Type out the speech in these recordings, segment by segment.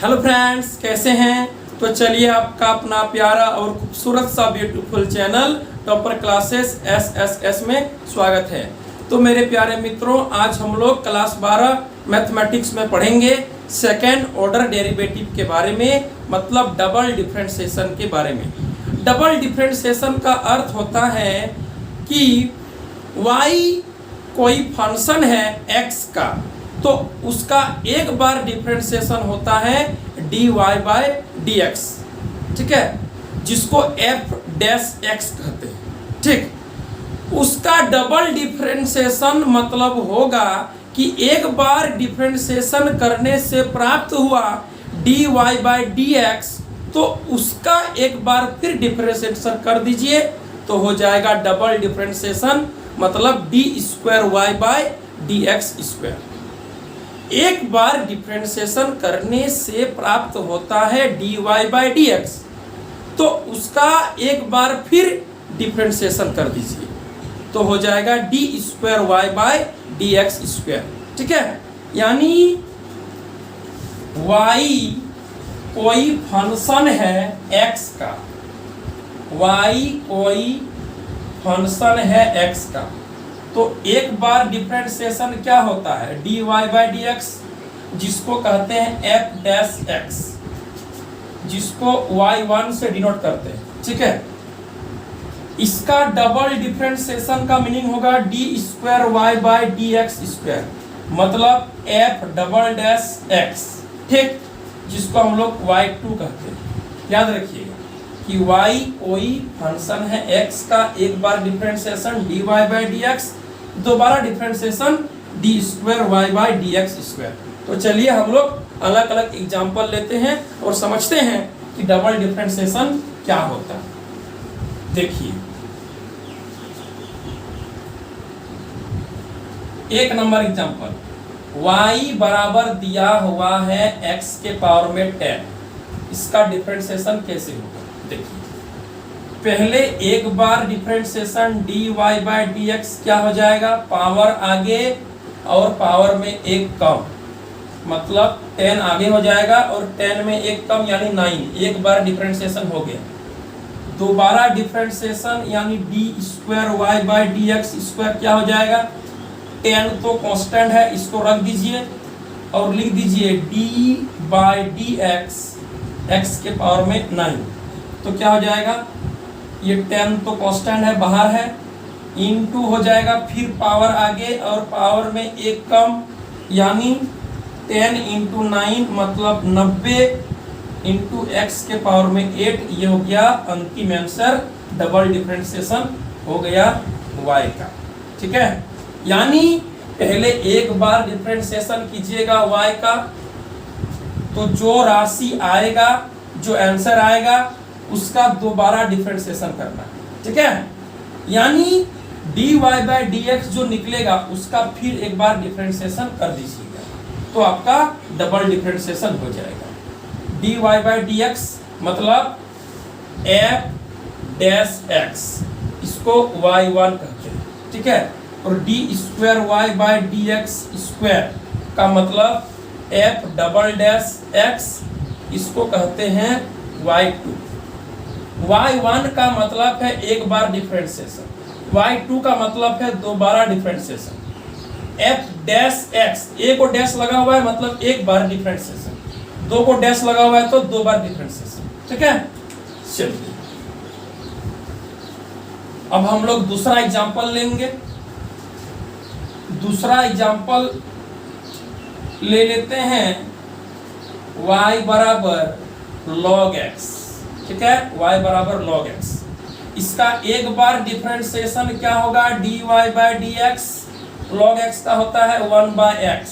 Hello friends, कैसे हैं? तो चलिए आपका अपना प्यारा और खूबसूरत सा beautiful channel topper classes SSS में स्वागत है। तो मेरे प्यारे मित्रों, आज हम लोग क्लास 12 मैथमेटिक्स में पढ़ेंगे सेकेंड ऑर्डर डेरिवेटिव के बारे में, मतलब डबल डिफरेंशिएशन के बारे में। डबल डिफरेंशिएशन का अर्थ होता है कि y कोई फंक्शन है x का, तो उसका एक बार डिफरेंशिएशन होता है dy बाय dx, ठीक है, जिसको f डैश x कहते हैं। ठीक, उसका डबल डिफरेंशिएशन मतलब होगा कि एक बार डिफरेंशिएशन करने से प्राप्त हुआ dy बाय dx, तो उसका एक बार फिर डिफरेंशिएशन कर दीजिए तो हो जाएगा डबल डिफरेंशिएशन, मतलब d square y by d x square. एक बार डिफरेंशिएशन करने से प्राप्त होता है d y by d x, तो उसका एक बार फिर डिफरेंशिएशन कर दीजिए तो हो जाएगा d square y by d x square. ठीक है, यानी y कोई फंक्शन है x का, y कोई फंक्शन है x का, तो एक बार डिफरेंशिएशन क्या होता है dy बाय dx, जिसको कहते हैं f डैश x, जिसको y1 से डिनोट करते हैं। ठीक है, इसका डबल डिफरेंशिएशन का मीनिंग होगा d square y by d x square, मतलब f डबल डैश x, ठीक, जिसको हम लोग y2 कहते हैं। याद रखिएगा कि y कोई फंक्शन है x का, एक बार डिफरेंशिएशन dy बाय dx, दोबारा differentiation d square y by d x square. तो चलिए हम लोग अलग अलग एग्जांपल लेते हैं और समझते हैं कि डबल डिफरेंशिएशन क्या होता है। देखिए, एक नंबर एग्जांपल, y बराबर दिया हुआ है x के पावर में 10, इसका डिफरेंशिएशन कैसे होगा? देखिए, पहले एक बार डिफरेंशिएशन dy बाय dx क्या हो जाएगा, पावर आगे और पावर में एक कम, मतलब 10 आगे हो जाएगा और 10 में एक कम यानी 9, एक बार डिफरेंशिएशन हो गया। दोबारा डिफरेंशिएशन यानी d square y by d x square क्या हो जाएगा, 10 तो कांस्टेंट है, इसको रख दीजिए और लिख दीजिए d by d x, x के पावर में 9, तो क्या हो जाएगा, ये 10 तो कांस्टेंट है, बाहर है, इनटू हो जाएगा, फिर पावर आगे और पावर में एक कम, यानी 10 इंटू 9 मतलब 90 इंटू एक्स के पावर में 8, ये हो गया अंतिम आंसर, डबल डिफरेंशिएशन हो गया y का। ठीक है, यानी पहले एक बार डिफरेंशिएशन कीजिएगा y का, तो जो राशि आएगा, जो आंसर आएगा, उसका दोबारा डिफरेंशिएशन करना है। ठीक है, यानी dy बाय dx जो निकलेगा उसका फिर एक बार डिफरेंशिएशन कर दीजिएगा तो आपका डबल डिफरेंशिएशन हो जाएगा। dy बाय dx मतलब f डैश x, इसको y1 कहते हैं। ठीक है, और d square y by d x square का मतलब f डबल डैश x, इसको कहते हैं y2। y1 का मतलब है एक बार डिफरेंशिएशन, y2 का मतलब है दोबारा डिफरेंशिएशन। f डैश x, ए को डैश लगा हुआ है मतलब एक बार डिफरेंशिएशन, दो को डैश लगा हुआ है तो दो बार डिफरेंशिएशन। ठीक है, चलिए अब हम लोग दूसरा एग्जांपल लेंगे। दूसरा एग्जांपल ले लेते हैं y बराबर log x। ठीक है, y बराबर log x, इसका एक बार डिफरेंशिएशन क्या होगा dy by dx, log x का होता है 1 बाय x,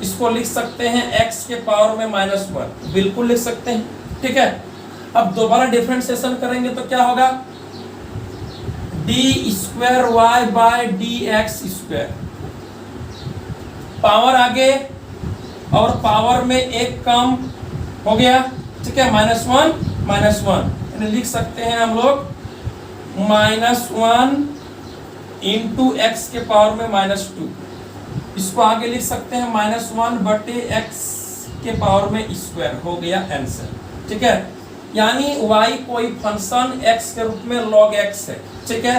इसको लिख सकते हैं x के पावर में -1, बिल्कुल लिख सकते हैं। ठीक है, अब दोबारा डिफरेंशिएशन करेंगे तो क्या होगा, d square y by d x square, power आगे और पावर में एक कम हो गया। ठीक है, -1 यानी लिख सकते हैं हम लोग -1 इंटू एक्स के पावर में -2, इसको आगे लिख सकते हैं -1 बटे एक्स के पावर में स्क्वायर हो गया आंसर। ठीक है, यानी y कोई फंक्शन x के रूप में log x है। ठीक है,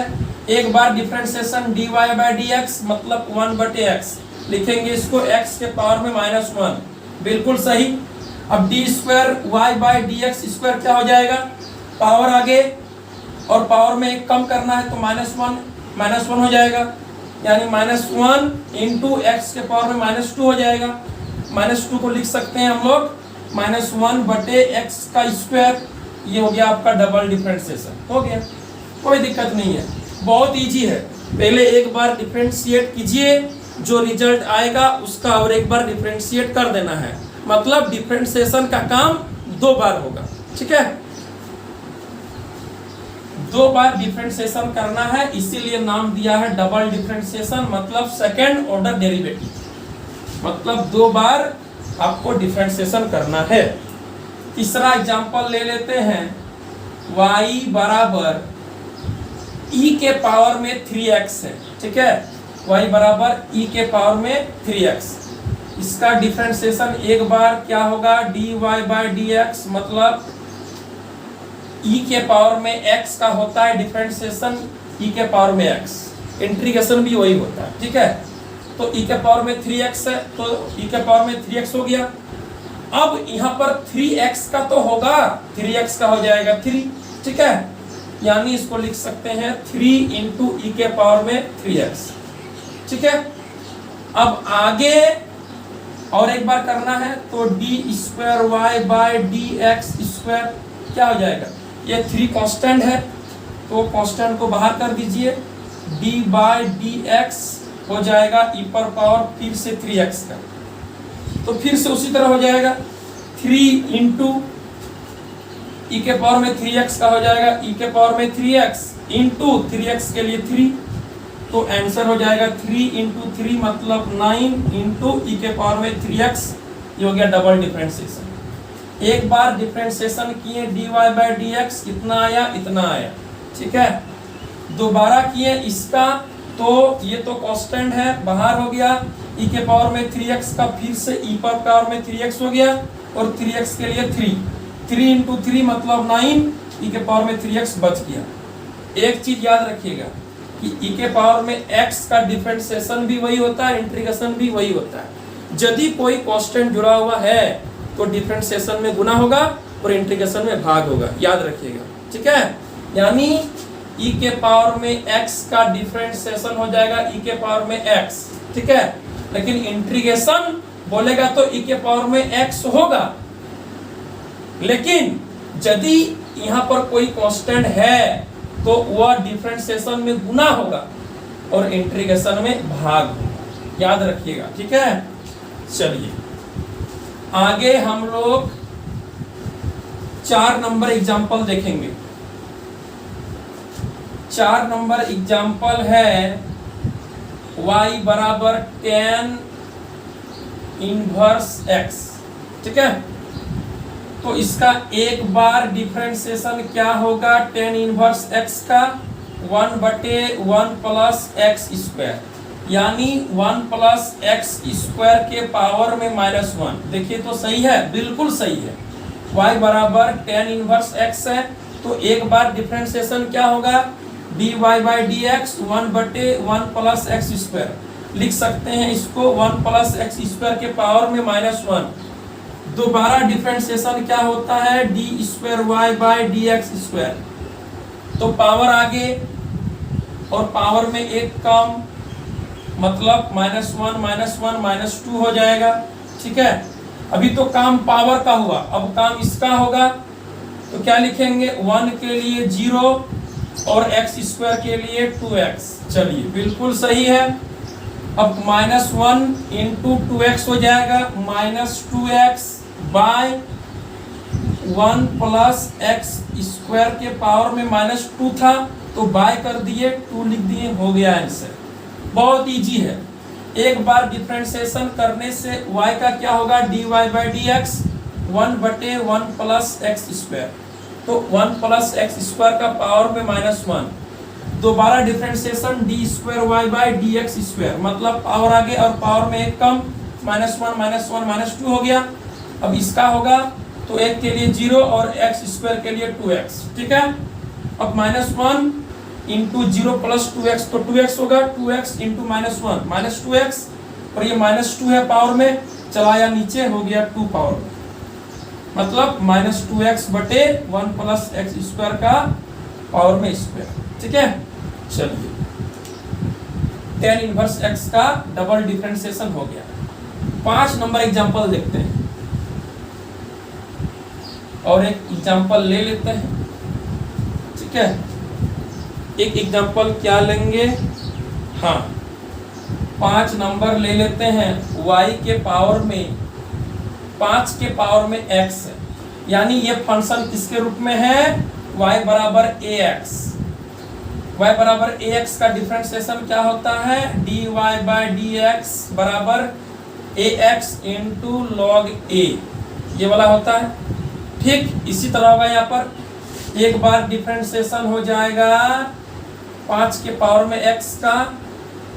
एक बार डिफरेंशिएशन dy बाई dx मतलब 1/x लिखेंगे, इसको x के पावर में -1, बिल्कुल सही। अब d square y by d x square क्या हो जाएगा, पावर आगे और पावर में एक कम करना है तो -1 हो जाएगा, यानी -1 इंटू एक्स के पावर में -2 हो जाएगा। -2 को लिख सकते हैं हम लोग -1/x का स्क्वायर। ये हो गया आपका डबल डिफरेंशिएशन, हो गया, कोई दिक्कत नहीं है, बहुत इजी है। पहले एक बार डिफरेंशिएट कीजिए, जो रिजल्ट आएगा उसका और एक बार डिफरेंशिएट कर देना है, मतलब डिफरेंशिएशन का काम 2 बार होगा। ठीक है, 2 बार डिफरेंशिएशन करना है, इसीलिए नाम दिया है डबल डिफरेंशिएशन, मतलब सेकेंड ऑर्डर डेरिवेटिव, मतलब 2 बार आपको डिफरेंशिएशन करना है। तीसरा एग्जांपल ले लेते हैं, y बराबर e के पावर में 3x है। ठीक है, y बराबर e के पावर में 3x, इसका डिफरेंशिएशन एक बार क्या होगा, dy बाई dx, मतलब e के पावर में x का होता है डिफरेंशिएशन e के पावर में x, इंटीग्रेशन भी वही होता है। ठीक है, तो e के पावर में 3x है तो e के पावर में 3x हो गया। अब यहाँ पर 3x का तो होगा, 3x का हो जाएगा 3। ठीक है, यानी इसको लिख सकते हैं 3 इंटू ई के पावर में 3x। ठीक है, अब आगे और एक बार करना है तो d square y by d x square क्या हो जाएगा, ये 3 कांस्टेंट है तो कांस्टेंट को बाहर कर दीजिए, डी बाई डी एक्स हो जाएगा ई पर पावर फिर से 3x का, तो फिर से उसी तरह हो जाएगा 3 इंटू ई के पावर में 3x का हो जाएगा ई के पावर में 3x इंटू 3x के लिए 3, तो आंसर हो जाएगा 3 इंटू 3 मतलब 9 इंटू ई के पावर में 3x। ये हो गया डबल डिफरेंशिएशन। एक बार डिफरेंशिएशन किए dy बाई dx, कितना आया, इतना आया। ठीक है, दोबारा किए इसका तो ये तो कांस्टेंट है, बाहर हो गया, ई के पावर में 3x का फिर से ई पर पावर में 3x हो गया और 3x के लिए 3 इंटू 3 मतलब 9, ई के पावर में 3x बच गया। एक चीज याद रखिएगा कि ई के पावर में x का डिफरेंशिएशन भी वही होता है, इंटीग्रेशन भी वही होता है। यदि कोई कांस्टेंट जुड़ा हुआ है तो डिफरेंशिएशन में गुना होगा और इंटीग्रेशन में भाग होगा, याद रखिएगा। ठीक है, यानी ई के पावर में x का डिफरेंशिएशन हो जाएगा ई के पावर में x। ठीक है, लेकिन इंटीग्रेशन बोलेगा तो ई के पावर में x होगा, लेकिन यदि यहाँ पर कोई कांस्टेंट है तो वह डिफरेंशिएशन में गुना होगा और इंटीग्रेशन में भाग होगा, याद रखिएगा। ठीक है, चलिए आगे हम लोग 4 नंबर एग्जांपल देखेंगे। 4 नंबर एग्जांपल है y बराबर tan इनवर्स x। ठीक है, तो इसका एक बार डिफरेंशिएशन क्या होगा tan इनवर्स x का 1/1 प्लस एक्स स्क्वायर, यानी 1 प्लस एक्स स्क्वायर के पावर में -1। देखिए तो सही है, बिल्कुल सही है। y बराबर tan इनवर्स x है तो एक बार डिफरेंशिएशन क्या होगा, dy by d x 1/1 plus x square, लिख सकते हैं इसको 1 प्लस एक्स स्क्वायर के पावर में -1। दोबारा डिफरेंशिएशन क्या होता है, d square y by d x square, तो पावर आगे और पावर में एक कम, मतलब -1 -2 हो जाएगा। ठीक है, अभी तो काम पावर का हुआ, अब काम इसका होगा, तो क्या लिखेंगे, 1 के लिए 0 और एक्स स्क्वायर के लिए 2x। चलिए बिल्कुल सही है। अब -1 इंटू 2x हो जाएगा -2x by 1 plus x square के पावर में -2 था तो बाय कर दिए, 2 लिख दिए, हो गया आंसर। बहुत इजी है। एक बार डिफरेंशिएशन करने से y का क्या होगा, dy by d x 1/1 plus x square, तो 1 प्लस एक्स स्क्वायर का पावर में -1। दोबारा differentiation d square y by d x square, मतलब पावर आगे और पावर में एक कम, -1 -1 -2 हो गया। अब इसका होगा तो एक के लिए 0 और एक्स स्क्वायर के लिए 2x, ठीक है। अब -1 इंटू 0 प्लस 2x तो 2x होगा, 2x इंटू -1 -2x, और ये -2 है पावर में, चलाया नीचे हो गया 2 पावर में, मतलब -2x बटे 1 प्लस एक्स स्क्वायर का पावर में स्क्वायर, ठीक है। चलिए tan इनवर्स x का डबल डिफरेंशिएशन हो गया। 5 नंबर एग्जांपल देखते हैं और एक एग्जांपल ले लेते हैं, ठीक है। एक एग्जांपल क्या लेंगे, हाँ 5 नंबर ले लेते हैं। y के पावर में 5 के पावर में x है, यानी ये फंक्शन किसके रूप में है, y बराबर ax। y बराबर ax का डिफरेंशिएशन क्या होता है, dy बाय dx बराबर ax इंटू लॉग a, ये वाला होता है। ठीक इसी तरह होगा यहाँ पर, एक बार डिफरेंशिएशन हो जाएगा 5 के पावर में x का,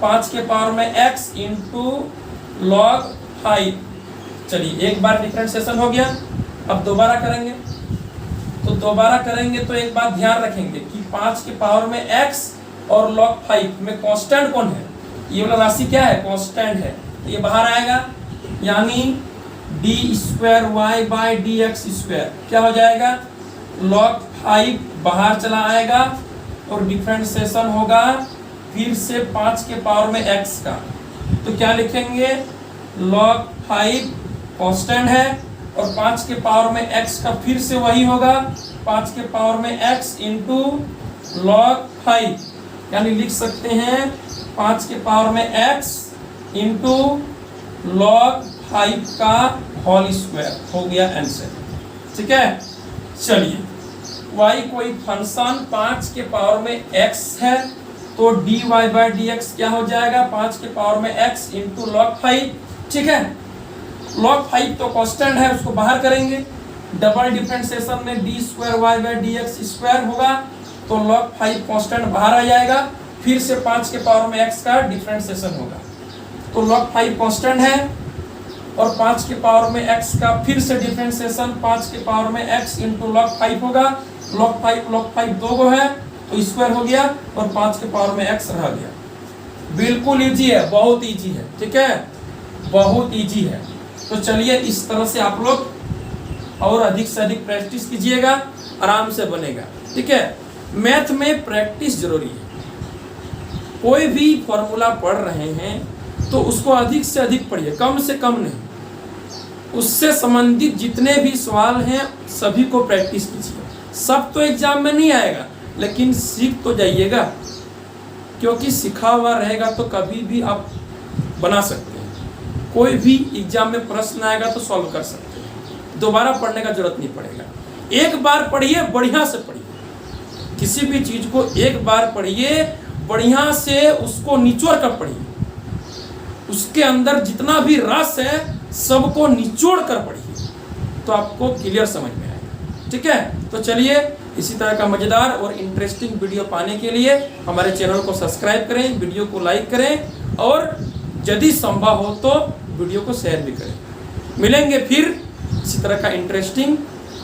5 के पावर में x इंटू लॉग 5। चलिए एक बार डिफरेंशिएशन हो गया, अब दोबारा करेंगे तो एक बात ध्यान रखेंगे कि 5 के पावर में x और log 5 में कांस्टेंट कौन है, ये वाला राशि क्या है, कांस्टेंट है, तो ये बाहर आएगा, यानी d square y by d x square क्या हो जाएगा, log 5 बाहर चला आएगा और डिफरेंशिएशन होगा फिर से 5 के पावर में x का, तो क्या लिखेंगे, log 5 कांस्टेंट है और 5 के पावर में x का फिर से वही होगा 5 के पावर में x इंटू log 5, यानी लिख सकते हैं 5 के पावर में x इंटू log 5 का होल स्क्वायर, हो गया आंसर, ठीक है। चलिए y कोई फंक्शन 5 के पावर में x है तो dy बाई डी एक्स क्या हो जाएगा, 5 के पावर में x इंटू log 5, ठीक है। log 5 तो कांस्टेंट है, उसको बाहर करेंगे, डबल डिफरेंशिएशन में d square y by d x square होगा तो log 5 कांस्टेंट बाहर आ जाएगा, फिर से 5 के पावर में x का डिफरेंशिएशन होगा, तो log 5 कांस्टेंट है और 5 के पावर में x का फिर से डिफरेंशिएशन 5 के पावर में x इंटू log 5 होगा, log 5 दो गो है तो स्क्वायर हो गया और 5 के पावर में x रह गया। बिल्कुल इजी है, बहुत इजी है, ठीक है, बहुत इजी है। तो चलिए इस तरह से आप लोग और अधिक से अधिक प्रैक्टिस कीजिएगा, आराम से बनेगा, ठीक है। मैथ में प्रैक्टिस जरूरी है, कोई भी फॉर्मूला पढ़ रहे हैं तो उसको अधिक से अधिक पढ़िए, कम से कम नहीं, उससे संबंधित जितने भी सवाल हैं सभी को प्रैक्टिस कीजिए। सब तो एग्जाम में नहीं आएगा लेकिन सीख तो जाइएगा, क्योंकि सिखा हुआ रहेगा तो कभी भी आप बना सकते हैं, कोई भी एग्जाम में प्रश्न आएगा तो सॉल्व कर सकते हैं, दोबारा पढ़ने का जरूरत नहीं पड़ेगा। एक बार पढ़िए, बढ़िया से पढ़िए, किसी भी चीज को एक बार पढ़िए, बढ़िया से उसको निचोड़ कर पढ़िए, उसके अंदर जितना भी रस है सबको निचोड़ कर पढ़िए तो आपको क्लियर समझ में आएगा, ठीक है। तो चलिए इसी तरह का मजेदार और इंटरेस्टिंग वीडियो पाने के लिए हमारे चैनल को सब्सक्राइब करें, वीडियो को लाइक करें और यदि संभव हो तो वीडियो को शेयर भी करें। मिलेंगे फिर इसी तरह का इंटरेस्टिंग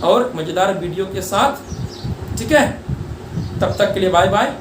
और मजेदार वीडियो के साथ, ठीक है। तब तक के लिए बाय बाय।